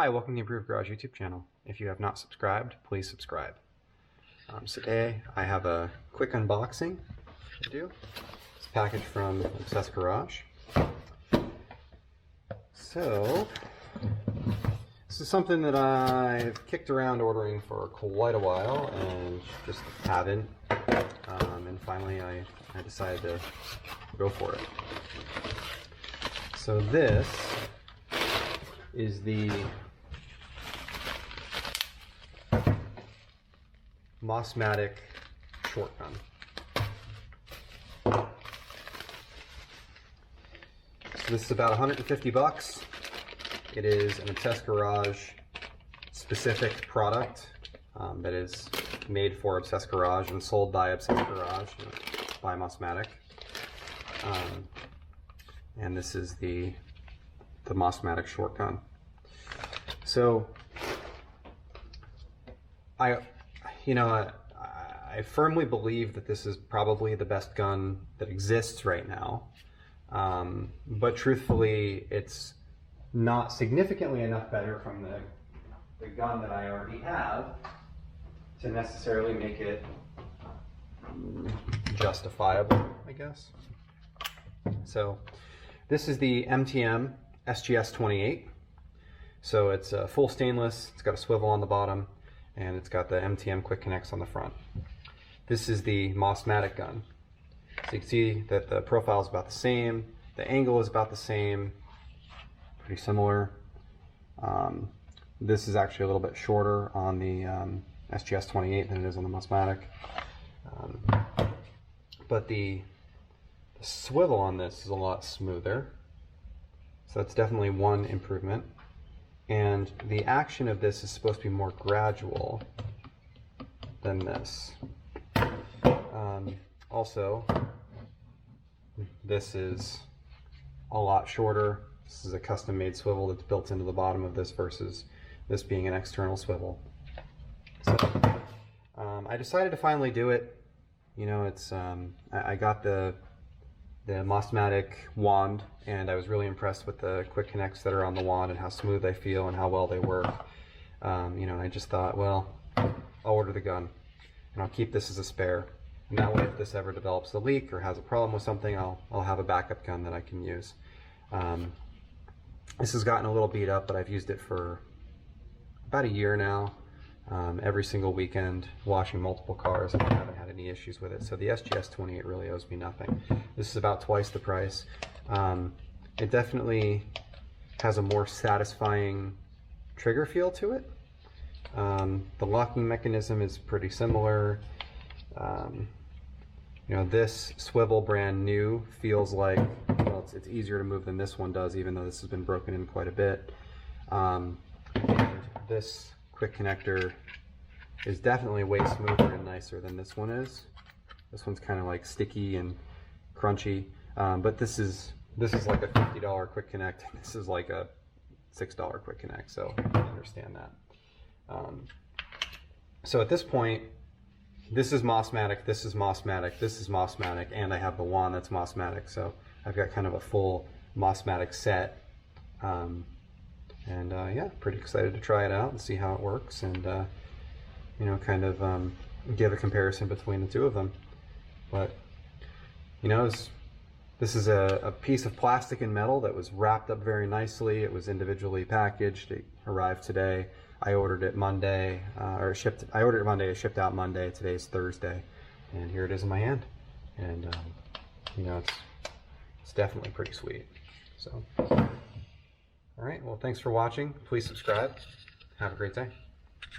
Hi, welcome to the Improved Garage YouTube channel. If you have not subscribed, please subscribe. Today I have a quick unboxing to do. It's a package from Obsessed Garage. So, this is something that I've kicked around ordering for quite a while and just haven't. And finally I decided to go for it. So this is the Mosmatic short gun. So this is about 150 bucks. It is an Obsessed Garage specific product that is made for Obsessed Garage and sold by Obsessed Garage, by Mosmatic. And this is the Mosmatic short gun. So I firmly believe that this is probably the best gun that exists right now. But truthfully, it's not significantly enough better from the gun that I already have to necessarily make it justifiable, I guess. So this is the MTM SGS28. So it's full stainless, it's got a swivel on the bottom, and it's got the MTM quick connects on the front. This is the Mosmatic gun. So you can see that the profile is about the same, the angle is about the same, pretty similar. This is actually a little bit shorter on the SGS28 than it is on the Mosmatic. But the swivel on this is a lot smoother. So that's definitely one improvement. And the action of this is supposed to be more gradual than this. Also, this is a lot shorter. This is a custom-made swivel that's built into the bottom of this versus this being an external swivel. So I decided to finally do it. You know, it's I got the Mosmatic wand, and I was really impressed with the quick connects that are on the wand and how smooth they feel and how well they work. You know, I just thought, well, I'll order the gun and I'll keep this as a spare. And that way, if this ever develops a leak or has a problem with something, I'll have a backup gun that I can use. This has gotten a little beat up, but I've used it for about a year now. Every single weekend, washing multiple cars, and I haven't had any issues with it. So the SGS28 really owes me nothing. This is about twice the price. It definitely has a more satisfying trigger feel to it. The locking mechanism is pretty similar. You know, this swivel brand new feels like, well, it's easier to move than this one does, even though this has been broken in quite a bit. And this quick connector is definitely way smoother and nicer than this one is. This one's kind of like sticky and crunchy, but this is like a $50 quick connect. This is like a $6 quick connect, so I understand that. So at this point, this is Mosmatic, this is Mosmatic, this is Mosmatic, and I have the wand that's Mosmatic, so I've got kind of a full Mosmatic set. Yeah, pretty excited to try it out and see how it works, and you know, kind of give a comparison between the two of them. But you know, this is a piece of plastic and metal that was wrapped up very nicely. It was individually packaged. It arrived today. I ordered it Monday, I ordered it Monday. It shipped out Monday. Today's Thursday, and here it is in my hand. And you know, it's definitely pretty sweet. So. All right, well, thanks for watching. Please subscribe. Have a great day.